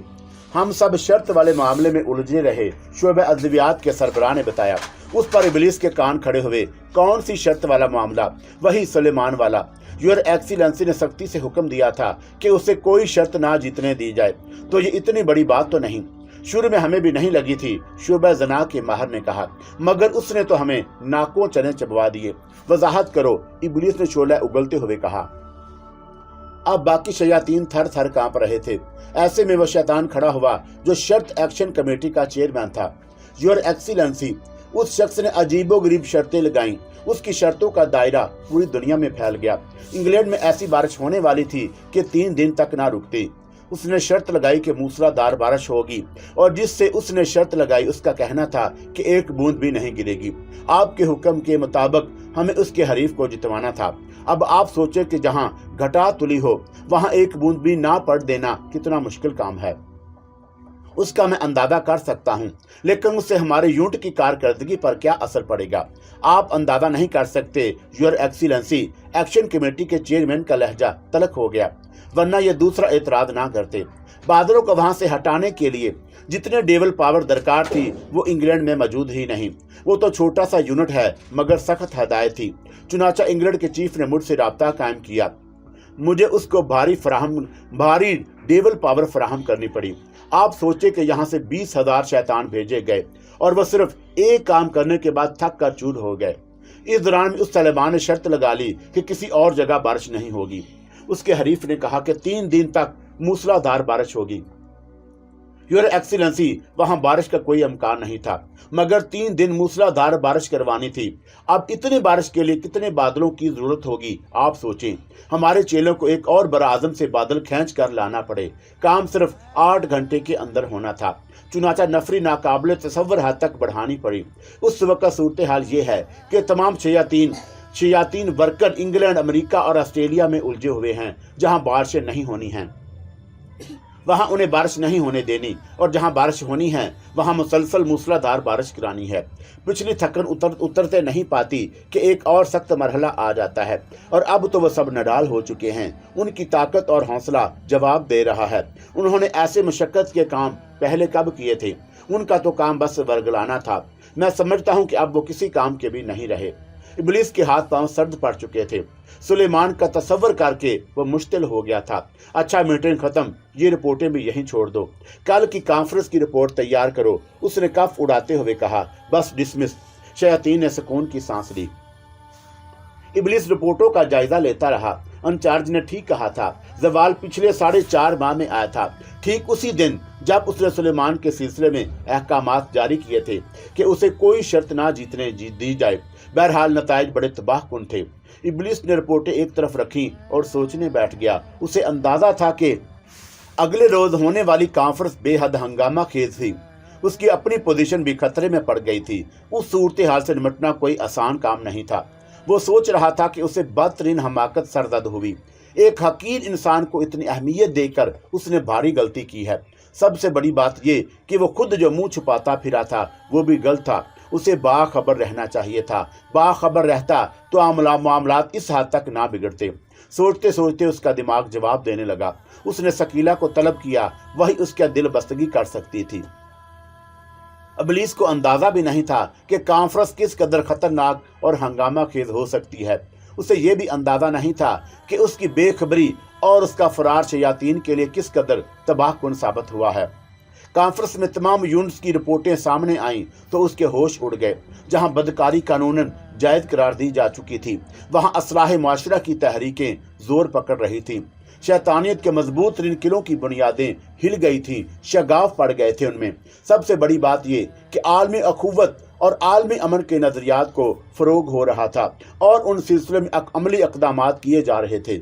हम सब शर्त वाले मामले में उलझे रहे, शोबे अदवियात के सरबराह ने बताया। उस पर इबलीस के कान खड़े हुए। कौन सी शर्त वाला मामला? वही सुलेमान वाला। योर एक्सीलेंसी ने सख्ती से हुक्म दिया था कि उसे कोई शर्त ना जीतने दी जाए। तो ये इतनी बड़ी बात तो नहीं, शुरू में हमें भी नहीं लगी थी, शोबा जना के माहर ने कहा, मगर उसने तो हमें नाकों चने चबवा दिए। वजाहत करो, इबलीस ने शोला उगलते हुए कहा। अब बाकी शयातीन थर थर कांप रहे थे। ऐसे में वो शैतान खड़ा हुआ जो शर्त एक्शन कमेटी का चेयरमैन था। योर एक्सीलेंसी, उस शख्स ने अजीबोगरीब शर्तें लगाईं। उसकी शर्तों का दायरा पूरी दुनिया में फैल गया। इंग्लैंड में ऐसी बारिश होने वाली थी कि 3 दिन तक ना रुकती। उसने शर्त लगाई कि मूसलाधार बारिश होगी, और जिससे उसने शर्त लगाई उसका कहना था कि एक बूंद भी नहीं गिरेगी। आपके हुक्म के मुताबिक हमें उसके हरीफ को जितवाना था। अब आप सोचें कि जहां घटा तुली हो वहां एक बूंद भी ना पड़ देना कितना मुश्किल काम है। उसका मैं अंदाजा कर सकता हूं, लेकिन उससे हमारे यूनिट की कारकर्दगी पर क्या असर पड़ेगा आप अंदाजा नहीं कर सकते। योर एक्सीलेंसी, एक्शन कमेटी के चेयरमैन का लहजा तलख हो गया, वरना ये दूसरा एतराज ना करते। बादलों को वहां से हटाने के लिए जितने डेवल पावर दरकार थी वो इंग्लैंड में मौजूद ही नहीं। वो तो छोटा सा यूनिट है, मगर सख्त हदायत थी। चुनाचा इंग्लैंड के चीफ ने मुझसे राब्ता कायम किया। मुझे उसको भारी डेवल पावर फराहम करनी पड़ी। आप सोचे कि यहाँ से 20,000 शैतान भेजे गए और वह सिर्फ एक काम करने के बाद थक कर चूर हो गए। इस दौरान उस तालिबान ने शर्त लगा ली कि किसी और जगह बारिश नहीं होगी। उसके हरीफ ने कहा कि 3 दिन तक मूसलाधार बारिश होगी। योर एक्सीलेंसी, वहां बारिश का कोई इम्कान नहीं था, मगर 3 दिन मूसलाधार बारिश करवानी थी। अब इतनी बारिश के लिए कितने बादलों की जरूरत होगी आप सोचें। हमारे चेलों को एक और बड़ा आजम से बादल खींच कर लाना पड़े। काम सिर्फ 8 घंटे के अंदर होना था। चुनाचा नफरी नाकाबिले तसव्वुर हद तक बढ़ानी पड़ी। उस वक्त सूरत हाल ये है कि तमाम शयातीन वर्कर इंग्लैंड, अमेरिका और ऑस्ट्रेलिया में उलझे हुए हैं। जहां बारिशें नहीं होनी हैं वहां उन्हें बारिश नहीं होने देनी, और जहां बारिश होनी है वहां मुसलसल मूसलाधार बारिश करानी है। पिछली थकन उतरते नहीं पाती कि एक और सख्त मरहला आ जाता है, और अब तो वह सब नडाल हो चुके हैं। उनकी ताकत और हौसला जवाब दे रहा है। उन्होंने ऐसे मुशक्कत के काम पहले कब किए थे? उनका तो काम बस वर्गलाना था। मैं समझता हूँ कि अब वो किसी काम के भी नहीं रहे। इबलीस के हाथ पांव सर्द पड़ चुके थे। सुलेमान का तसव्वुर करके वो मुश्तिल हो गया था। अच्छा, मीटिंग खत्म, ये रिपोर्टें भी यहीं छोड़ दो, कल की कॉन्फ्रेंस की रिपोर्ट तैयार करो। उसने कफ उड़ाते हुए कहा। बस डिसमिस। शयातीन ने सुकून की सांस ली। इबलीस रिपोर्टों का जायजा लेता रहा। इंचार्ज ने ठीक कहा था, जवाल पिछले 4.5 माह में आया था, ठीक उसी दिन जब उसने सुलेमान के सिलसिले में अहकामात जारी किए थे कि उसे कोई शर्त ना जीतने दी जाए। बहरहाल नताइज बड़े तबाहकुन थे। इबलीस ने रिपोर्टें एक तरफ रखी और सोचने बैठ गया। उसे अंदाजा था कि अगले रोज होने वाली कॉन्फ्रेंस बेहद हंगामा खेज थी। उसकी अपनी पोजीशन भी खतरे में पड़ गई थी। उस सूरत हाल से निपटना कोई आसान काम नहीं था। वो सोच रहा था कि उसे बदतरीन हमाकत सरदर्द हुई। एक हकीर इंसान को इतनी अहमियत देकर उसने भारी गलती की है। सबसे बड़ी बात ये कि वो खुद जो मुंह छुपाता फिरा था वो भी गलत था। उसे बाखबर रहना चाहिए था। बाखबर रहता तो मामलात इस हद तक ना बिगड़ते। सोचते सोचते उसका दिमाग जवाब देने लगा। उसने शकीला को तलब किया, वही उसका दिल बस्तगी कर सकती थी। इबलीस को अंदाजा भी नहीं था कि कॉन्फ्रेंस किस कदर खतरनाक और हंगामा खेज हो सकती है। उसे यह भी अंदाजा नहीं था कि उसकी बेखबरी और उसका फरार शयातीन के लिए किस कदर तबाहकुन साबित हुआ है। कॉन्फ्रेंस में तमाम यूनिट्स की रिपोर्टें सामने आईं तो उसके होश उड़ गए। जहां बदकारी कानूनन जायज करार दी जा चुकी थी, वहां असलाह माशरा की तहरीकें जोर पकड़ रही थी। शैतानियत के मजबूत तरीन किलों की बुनियादें हिल गई थी, शगाफ पड़ गए थे उनमें। सबसे बड़ी बात यह कि आलमी अखुवत और आलमी अमन के नजरियात को फरोग हो रहा था और उन सिलसिले में अमली इक़दामात किए जा रहे थे।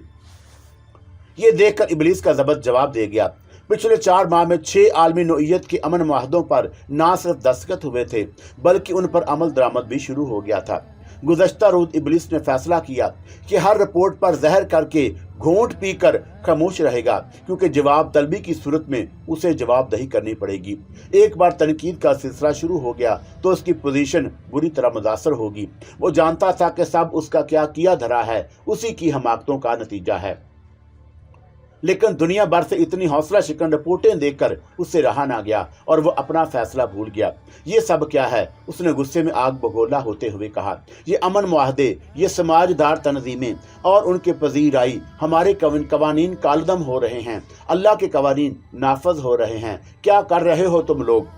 ये देखकर इबलीस का ज़बत जवाब दे गया। पिछले 4 माह में 6 आलमी नौइयत के अमन माहदों पर ना सिर्फ दस्तखत हुए थे, बल्कि उन पर अमल दरामद भी शुरू हो गया था। गुज़श्ता रोज इब्लिस ने फैसला किया कि हर रिपोर्ट पर जहर करके घूंट पीकर खामोश रहेगा, क्योंकि जवाब तलबी की सूरत में उसे जवाबदही करनी पड़ेगी। एक बार तनकीद का सिलसिला शुरू हो गया तो उसकी पोजीशन बुरी तरह मुतासर होगी। वो जानता था कि सब उसका क्या किया धरा है उसी की हमाकतों का नतीजा है, लेकिन दुनिया भर से इतनी हौसला शिकन रिपोर्टें देखकर उससे रहा ना गया और वो अपना फैसला भूल गया। ये सब क्या है, उसने गुस्से में आग बगोला होते हुए कहा। ये अमन मुआहदे, ये समाजदार तंजीमें और उनके पजीराई, हमारे कवानीन कालदम हो रहे हैं, अल्लाह के कवानीन नाफज हो रहे हैं। क्या कर रहे हो तुम लोग?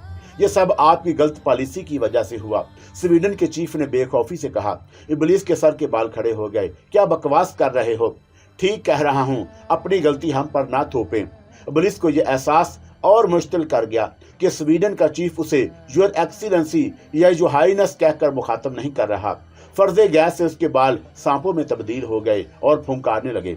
ये सब आपकी गलत पॉलिसी की वजह से हुआ, स्वीडन के चीफ ने बेखौफी से कहा। इब्लिस के सर के बाल खड़े हो गए। क्या बकवास कर रहे हो? ठीक कह रहा हूं, अपनी गलती हम पर ना थोपें। इब्लिस को यह एहसास और मुश्किल कर गया कि स्वीडन का चीफ उसे योर एक्सीलेंसी या यो हाइनेस कहकर मुखातब नहीं कर रहा। फर्जे गैस से उसके बाल सांपों में तब्दील हो गए और फुंकारने लगे।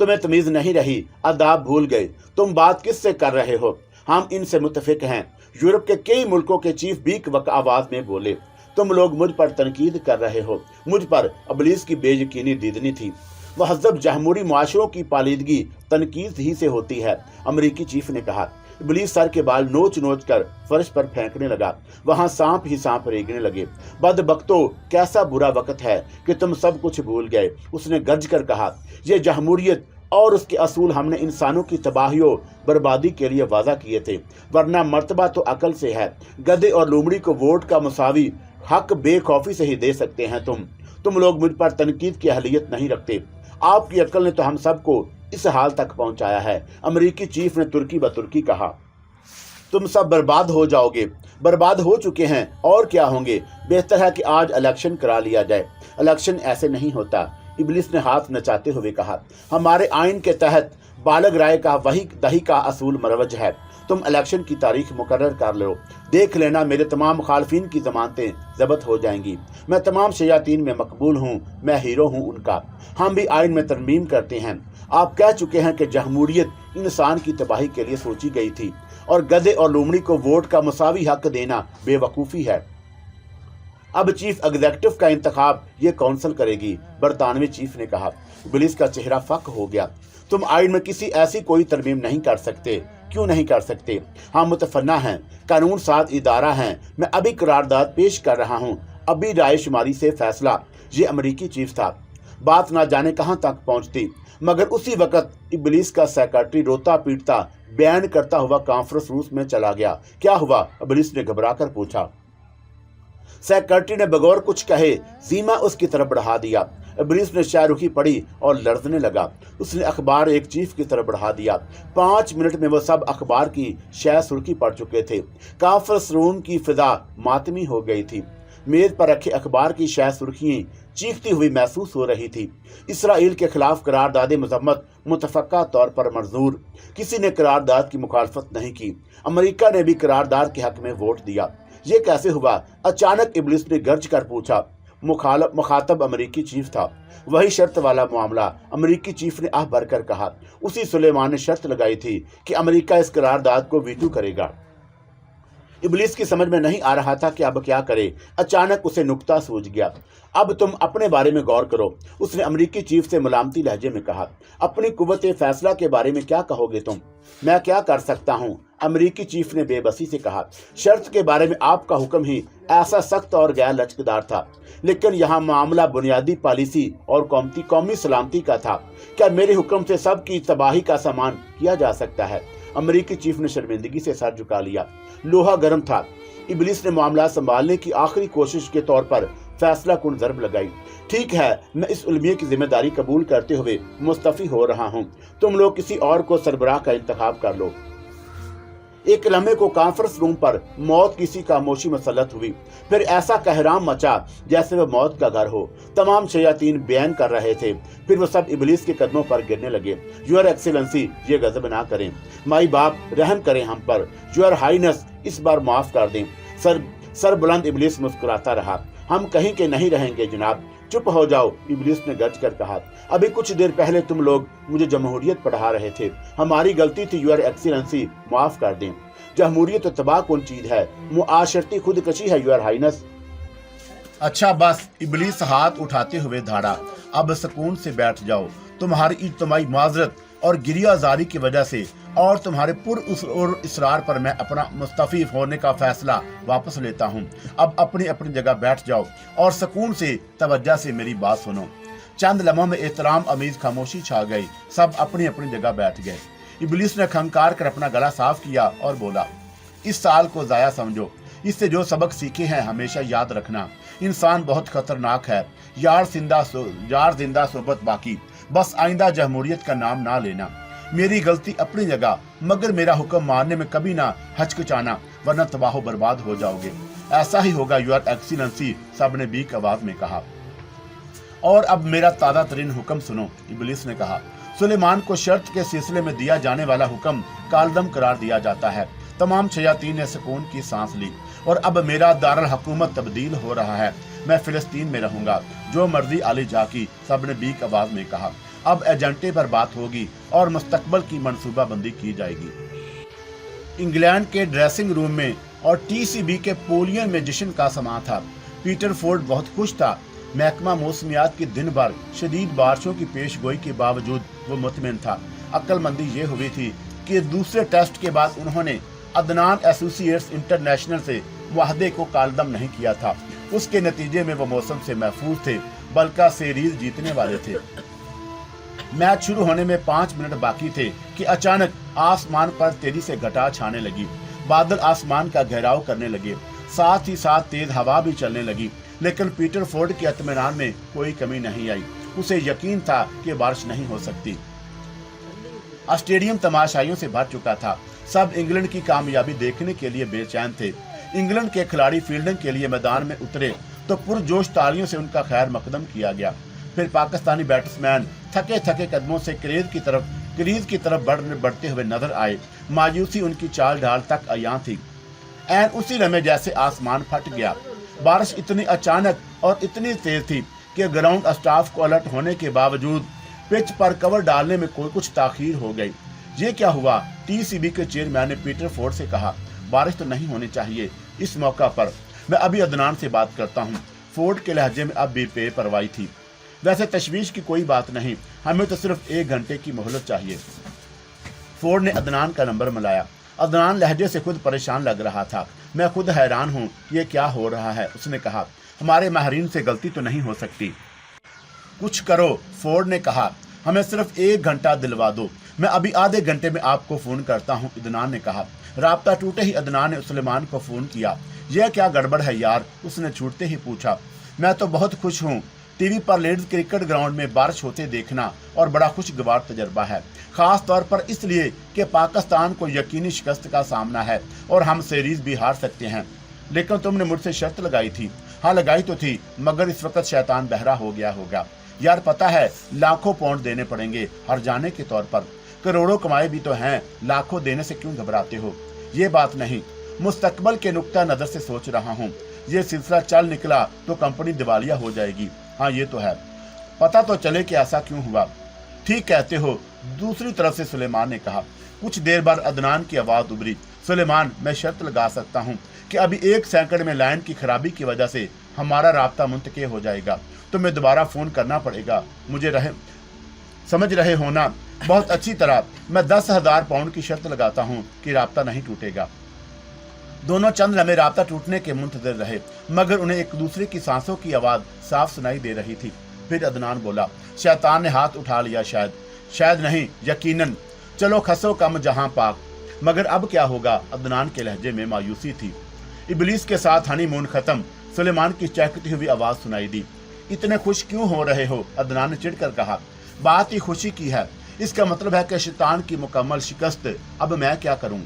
तुम्हें तमीज नहीं रही, अदाब भूल गए। तुम बात किससे कर रहे हो? हम इनसे मुतफिक हैं। यूरोप के कई मुल्कों के चीफ बीक वक आवाज में बोले। तुम लोग मुझ पर तनकीद कर रहे हो। मुझ पर इब्लिस की बेयकीनी दीदनी थी। महज़ब जमहूरी मुआशरों की पालीदगी तनकीद ही से होती है, अमरीकी चीफ ने कहा। इब्लिस सर के बाल नोच नोच कर फर्श पर फेंकने लगा। वहां सांप ही सांप रेंगने लगे। बदबख्तो, कैसा बुरा वक्त है कि तुम सब कुछ भूल गए, उसने गर्ज कर कहा। यह जमहूरियत और उसके असूल हमने इंसानों की तबाहियों बर्बादी के लिए वादा किए थे, वरना मर्तबा तो अकल से है। गधे और लोमड़ी को वोट का मुसावी हक बेखौफी से ही दे सकते हैं। तुम लोग मुझ पर तनकीद की अहलियत नहीं रखते। आपकी अक्ल ने तो हम सबको इस हाल तक पहुंचाया है, अमरीकी चीफ ने तुर्की बतुर्की कहा। तुम सब बर्बाद हो जाओगे। बर्बाद हो चुके हैं और क्या होंगे। बेहतर है कि आज इलेक्शन करा लिया जाए। इलेक्शन ऐसे नहीं होता, इब्लिस ने हाथ नचाते हुए कहा। हमारे आइन के तहत बालग राय का वही दही का असूल मरवज है। तुम इलेक्शन की तारीख मुकर्रर कर लो। देख लेना, मेरे तमाम मुखालफिन की जमानतें जब्त हो जाएंगी। मैं तमाम शयातीन में मकबूल हूँ, मैं हीरो हूँ उनका। हम भी आइन में तरमीम करते हैं। आप कह चुके हैं कि जमहूरियत इंसान की तबाही के लिए सोची गई थी और गधे और लोमड़ी को वोट का मुसावी हक देना बेवकूफ़ी है। अब चीफ एग्जीक्यूटिव का इंतखाब ये काउंसिल करेगी, बरतानवी चीफ ने कहा। इब्लिस का चेहरा फक हो गया। तुम आइन में किसी ऐसी कोई तरमीम नहीं कर सकते। क्यों नहीं कर सकते? हम मुतफन्ना हैं, कानून साज इदारा हैं। मैं अभी करारदाद पेश कर रहा हूँ, अभी राय शुमारी से फैसला। ये अमरीकी चीफ था। बात ना जाने कहाँ तक पहुँचती, मगर उसी वक्त इब्लिस का सेक्रेटरी रोता पीटता बयान करता हुआ कॉन्फ्रेंस रूम में चला गया। क्या हुआ? इब्लिस ने घबरा कर पूछा। सेक्रेटरी ने बगौर कुछ कहे जीमा उसकी तरफ बढ़ा दिया। इब्लिस ने शाहरुखी पढ़ी और लड़ने लगा। उसने अखबार एक चीफ की तरफ बढ़ा दिया। 5 मिनट में वो सब अखबार की शाह सुर्खी पढ़ चुके थे। कॉन्फ्रेंस रूम की फिजा मातमी हो गई थी। मेज पर रखे अखबार की शाह सुर्खियां चीखती हुई महसूस हो रही थी। इसराइल के खिलाफ करारदाद मजम्मत मुतफक्का तौर पर मंजूर। किसी ने करारदाद की मुखालफत नहीं की। अमेरिका ने भी करारदाद के हक में वोट दिया। ये कैसे हुआ? अचानक इब्लिस ने गर्ज कर पूछा। मुखातब अमरीकी चीफ था। वही शर्त वाला मामला, अमरीकी चीफ ने आह भरकर कहा। उसी सुलेमान ने शर्त लगाई थी कि अमरीका इस करारदाद को वीटू करेगा। इब्लिस की समझ में नहीं आ रहा था कि अब क्या करे। अचानक उसे नुक्ता सूझ गया। अब तुम अपने बारे में गौर करो, उसने अमरीकी चीफ से मलामती लहजे में कहा। अपनी कुव्वत फैसला के बारे में क्या कहोगे तुम? मैं क्या कर सकता हूँ? अमरीकी चीफ ने बेबसी से कहा। शर्त के बारे में आपका हुक्म ही ऐसा सख्त और गैर लचकदार था, लेकिन यहाँ मामला बुनियादी पॉलिसी और कौमी सलामती का था। क्या मेरे हुक्म से सबकी तबाही का सामान किया जा सकता है? अमरीकी चीफ ने शर्मिंदगी से सर झुका लिया। लोहा गर्म था। इब्लिस ने मामला संभालने की आखिरी कोशिश के तौर पर फैसला कुन ज़र्ब लगाई। ठीक है, मैं इस उल्मिया की जिम्मेदारी कबूल करते हुए मुस्तफ़ी हो रहा हूँ। तुम लोग किसी और को सरबराह का इंतखाब कर लो। एक लम्हे को कॉन्फ्रेंस रूम पर मौत किसी खामोशी मसलत हुई। फिर ऐसा कहराम मचा जैसे वह मौत का घर हो। तमाम शयातीन बयान कर रहे थे। फिर वो सब इब्लिस के कदमों पर गिरने लगे। योर एक्सीलेंसी, ये गजब ना करें। माई बाप, रहम करें हम पर। योर हाइनेस, इस बार माफ कर दें। सर बुलंद इब्लिस मुस्कुराता रहा। हम कहीं के नहीं रहेंगे जनाब। चुप हो जाओ, इब्लिस ने गर्ज कर कहा। अभी कुछ देर पहले तुम लोग मुझे जमहूरियत पढ़ा रहे थे। हमारी गलती थी, योर एक्सीलेंसी, माफ कर दें। जमहूरियत तो तबाह कौन चीज है, मुआशरती खुदकशी है योर हाइनेस। अच्छा बस, इबलीस हाथ उठाते हुए धाड़ा, अब सुकून से बैठ जाओ। तुम्हारी इज्तिमाई माजरत और गिरियाजारी की वजह से और तुम्हारे पुर इसरार पर मैं अपना मुस्तफी होने का फैसला वापस लेता हूँ। अब अपनी अपनी जगह बैठ जाओ और सुकून से तवज्जो से मेरी बात सुनो। चंद लम्हों में एहतराम अमीज खामोशी छा गई। सब अपनी अपनी जगह बैठ गए। इबलीस ने खंकार कर अपना गला साफ किया और बोला, इस साल को जाया समझो। इससे जो सबक सीखे हैं हमेशा याद रखना। इंसान बहुत खतरनाक है। यार जिंदा सोबत बाकी। बस आइंदा जमहूरियत का नाम ना लेना। मेरी गलती अपनी जगह, मगर मेरा हुक्म मानने में कभी ना हचकिचाना, वरना तबाह बर्बाद हो जाओगे। ऐसा ही होगा योर एक्सीलेंसी, सब ने बीक आवाज में कहा। और अब मेरा ताज़ा तरीन हुक्म सुनो, इबलीस ने कहा। सुलेमान को शर्त के सिलसिले में दिया जाने वाला हुक्म कालदम करार दिया जाता है। तमाम शयातीन ने सुकून की सांस ली। और अब मेरा दारुल हुकूमत तब्दील हो रहा है। मैं फिलिस्तीन में रहूंगा, जो मर्जी आली जाकी, सब ने बीक आवाज में कहा। अब एजेंटे पर बात होगी और मुस्तकबल की मनसूबा बंदी की जाएगी। इंग्लैंड के ड्रेसिंग रूम में और टीसीबी के पोलियन में जश्न का समा था। पीटर फोर्ड बहुत खुश था। महकमा मौसमियात की दिन भर शदीद बारिशों की पेश गोई के बावजूद वो मुतमिन था। अक्लमंदी ये हुई थी कि दूसरे टेस्ट के बाद उन्होंने अदनान एसोसिएट्स इंटरनेशनल से वाहदे को कालदम नहीं किया था। उसके नतीजे में वो मौसम से महफूज थे, बल्कि सीरीज जीतने वाले थे। मैच शुरू होने में 5 मिनट बाकी थे कि अचानक आसमान पर तेजी से घटा छाने लगी। बादल आसमान का घेराव करने लगे, साथ ही साथ तेज हवा भी चलने लगी। लेकिन पीटर फोर्ड के इत्मीनान में कोई कमी नहीं आई। उसे यकीन था कि बारिश नहीं हो सकती। स्टेडियम तमाशाइयों से भर चुका था। सब इंग्लैंड की कामयाबी देखने के लिए बेचैन थे। इंग्लैंड के खिलाड़ी फील्डिंग के लिए मैदान में उतरे तो पुरजोश तालियों से उनका खैर मकदम किया गया। फिर पाकिस्तानी बैट्समैन थके थके कदमों से क्रीज की तरफ बढ़ते हुए नजर आए। मायूसी उनकी चाल ढाल तक अयां थी। ऐन उसी लम्हे जैसे आसमान फट गया। बारिश इतनी अचानक और इतनी तेज थी कि ग्राउंड स्टाफ को अलर्ट होने के बावजूद पिच पर कवर डालने में कुछ ताखीर हो गई। ये क्या हुआ? टीसीबी के चेयरमैन ने पीटर फोर्ड से कहा, बारिश तो नहीं होनी चाहिए इस मौका पर। मैं अभी अदनान से बात करता हूँ। फोर्ड के लहजे में अब भी बेपरवाही थी। वैसे तशवीश की कोई बात नहीं, हमें तो सिर्फ 1 घंटे की मोहलत चाहिए। फोर्ड ने अदनान का नंबर मिलाया। अदनान लहजे से खुद परेशान लग रहा था। मैं खुद हैरान हूँ कि ये क्या हो रहा है, उसने कहा। हमारे माहरीन से गलती तो नहीं हो सकती। कुछ करो, फोर्ड ने कहा। हमें सिर्फ 1 घंटा दिलवा दो। मैं अभी आधे घंटे में आपको फोन करता हूँ, अदनान ने कहा। राब्ता टूटे ही अदनान ने सुलेमान को फोन किया। यह क्या गड़बड़ है यार, उसने छूटते ही पूछा। मैं तो बहुत खुश हूँ। टीवी पर लेडीज क्रिकेट ग्राउंड में बारिश होते देखना और बड़ा खुशगवार तजर्बा है, खास तौर पर इसलिए कि पाकिस्तान को यकीनी शिकस्त का सामना है और हम सीरीज भी हार सकते हैं। लेकिन तुमने मुझसे शर्त लगाई थी। हाँ लगाई तो थी, मगर इस वक्त शैतान बहरा हो गया होगा। यार पता है लाखों पाउंड देने पड़ेंगे हर जाने के तौर पर। करोड़ों कमाए भी तो हैं, लाखों देने से क्यों घबराते हो? ये बात नहीं, मुस्तकबल के नुक्ता नजर से सोच रहा हूँ। ये सिलसिला चल निकला तो कंपनी दिवालिया हो जाएगी। हाँ ये तो है, पता तो चले कि ऐसा क्यों हुआ। ठीक कहते हो, दूसरी तरफ से सुलेमान ने कहा। कुछ देर बाद अदनान की आवाज उभरी। सुलेमान, मैं शर्त लगा सकता हूँ कि अभी 1 सेकंड में लाइन की खराबी की वजह से हमारा राब्ता मुंतके हो जाएगा। तुम्हें दोबारा फोन करना पड़ेगा। समझ रहे हो ना? बहुत अच्छी तरह। मैं 10,000 पाउंड की शर्त लगाता हूँ कि राब्ता नहीं टूटेगा। दोनों चंद लम्हे राब्ता टूटने के मुंतज़िर रहे, मगर उन्हें एक दूसरे की सांसों की आवाज साफ सुनाई दे रही थी। फिर अदनान बोला, शैतान ने हाथ उठा लिया। शायद नहीं, यकीनन। चलो खसो कम जहां पाक। मगर अब क्या होगा? अदनान के लहजे में मायूसी थी। इबलीस के साथ हनीमून खत्म। सुलेमान की चहकती हुई आवाज सुनाई दी। इतने खुश क्यों हो रहे हो? अदनान ने चिढ़कर कहा। बात ही खुशी की है। इसका मतलब है कि शैतान की मुकम्मल शिकस्त। अब मैं क्या करूं?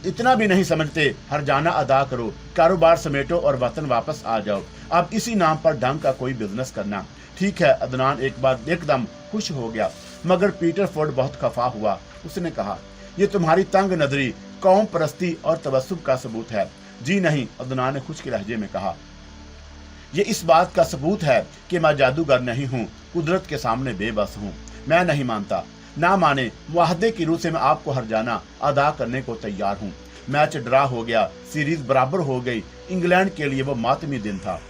इतना भी नहीं समझते? हर जाना अदा करो, कारोबार समेटो और वतन वापस आ जाओ। अब इसी नाम पर ढंग का कोई बिजनेस करना। ठीक है। अदनान एक बार एकदम खुश हो गया, मगर पीटर फोर्ड बहुत खफा हुआ। उसने कहा, ये तुम्हारी तंग नजरी, कौम परस्ती और तवस्सुब का सबूत है। जी नहीं, अदनान ने खुश्क लहजे में कहा। ये इस बात का सबूत है कि मैं जादूगर नहीं हूँ, कुदरत के सामने बेबस हूँ। मैं नहीं मानता। ना माने, वाहदे की रूह से मैं आपको हर जाना अदा करने को तैयार हूँ। मैच ड्रा हो गया, सीरीज बराबर हो गई। इंग्लैंड के लिए वो मातमी दिन था।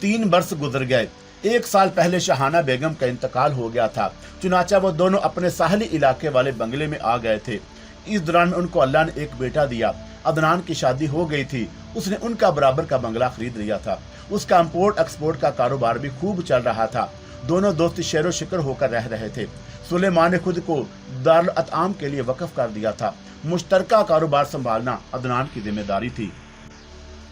3 बरस गुजर गए। 1 साल पहले शाहाना बेगम का इंतकाल हो गया था। चुनाचा वो दोनों अपने साहली इलाके वाले बंगले में आ गए थे। इस दौरान उनको अल्लाह ने एक बेटा दिया। अदनान की शादी हो गई थी। उसने उनका बराबर का बंगला खरीद लिया था। उसका इंपोर्ट एक्सपोर्ट का कारोबार भी खूब चल रहा था। दोनों दोस्त शेरो शिकर होकर रह रहे थे। सुलेमान ने खुद को दारुल अतआम के लिए वक्फ कर दिया था। मुश्तरका कारोबार संभालना अदनान की जिम्मेदारी थी।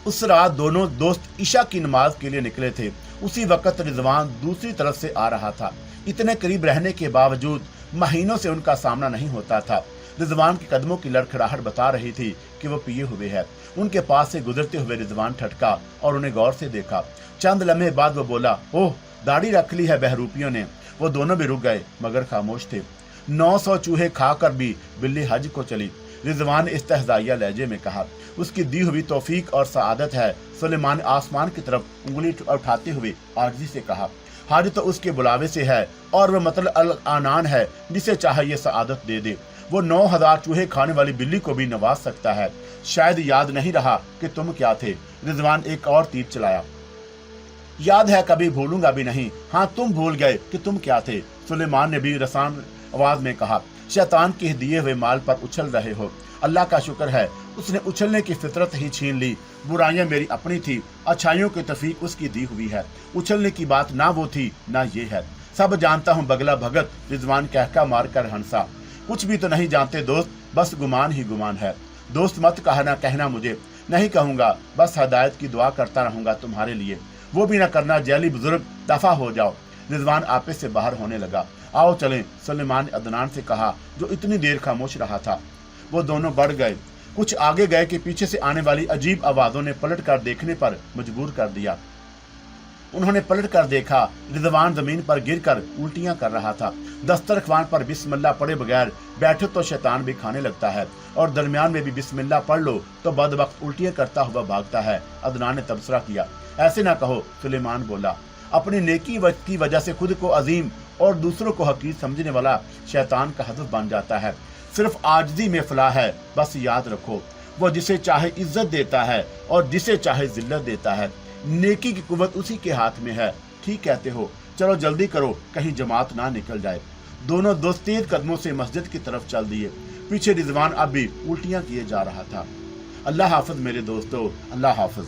उस रात दोनों दोस्त ईशा की नमाज के लिए निकले थे। उसी वक्त रिजवान दूसरी तरफ से आ रहा था। इतने करीब रहने के बावजूद महीनों से उनका सामना नहीं होता था। रिजवान के कदमों की लड़खड़ाहट बता रही थी कि वो पिए हुए है। उनके पास से गुजरते हुए रिजवान ठटका और उन्हें गौर से देखा। चंद लम्हे बाद वो बोला, ओह, दाढ़ी रख ली है बहरूपियों ने। वो दोनों भी रुक गए मगर खामोश थे। 900 चूहे खाकर भी बिल्ली हज को चली, रिजवान ने इस्तेहज़ाइया लहजे में कहा। उसकी दी हुई तौफीक और सआदत है। सुलेमान ने आसमान की तरफ उंगली उठाते हुए आजिज़ी से कहा, हज तो उसके बुलावे से है और वह मतलब अल आनान है, जिसे चाहे ये सआदत दे दे। वो 9000 चूहे खाने वाली बिल्ली को भी नवाज सकता है। शायद याद नहीं रहा कि तुम क्या थे। रिजवान एक और तीर चलाया। याद है, कभी भूलूंगा भी नहीं। हाँ, तुम भूल गए कि तुम क्या थे। सुलेमान ने भी रसान आवाज में कहा, शैतान के दिए हुए माल पर उछल रहे हो। अल्लाह का शुक्र है, उसने उछलने की फितरत ही छीन ली। बुराइयां मेरी अपनी थी, अच्छाइयों की तौफीक उसकी दी हुई है। उछलने की बात ना वो थी ना ये है। सब जानता हूँ बगला भगत, रिजवान कहका मार कर हंसा। कुछ भी तो नहीं जानते दोस्त, बस गुमान ही गुमान है। दोस्त मत कहना मुझे। नहीं कहूँगा, बस हदायत की दुआ करता रहूंगा तुम्हारे लिए। वो भी न करना जैली बुजुर्ग, दफा हो जाओ। रिजवान आपे से बाहर होने लगा। आओ चलें, सुलेमान ने अदनान से कहा, जो इतनी देर खामोश रहा था। वो दोनों बढ़ गए। कुछ आगे गए कि पीछे से आने वाली अजीब आवाजों ने पलट कर देखने पर मजबूर कर दिया। उन्होंने पलट कर देखा, रिजवान जमीन पर गिरकर उल्टियां कर रहा था। दस्तरख्वान पर बिस्मिल्लाह पढ़े बगैर बैठे तो शैतान भी खाने लगता है, और दरमियान में भी बिस्मिल्लाह पढ़ लो तो बदवक्त उल्टियां करता हुआ भागता है। अदनान ने तबसरा किया। ऐसे ना कहो, सुलेमान बोला। अपनी नेकी की वजह से खुद को अजीम और दूसरों को हकीर समझने वाला शैतान का हदफ बन जाता है। सिर्फ आजिज़ी में फलाह है। बस याद रखो, वो जिसे चाहे इज्जत देता है और जिसे चाहे जिल्लत देता है। नेकी की कुव्वत उसी के हाथ में है। ठीक कहते हो, चलो जल्दी करो, कहीं जमात ना निकल जाए। दोनों दोस्त तेज कदमों से मस्जिद की तरफ चल दिए। पीछे रिजवान अब भी उल्टियां किए जा रहा था। अल्लाह हाफिज मेरे दोस्तों, अल्लाह हाफिज।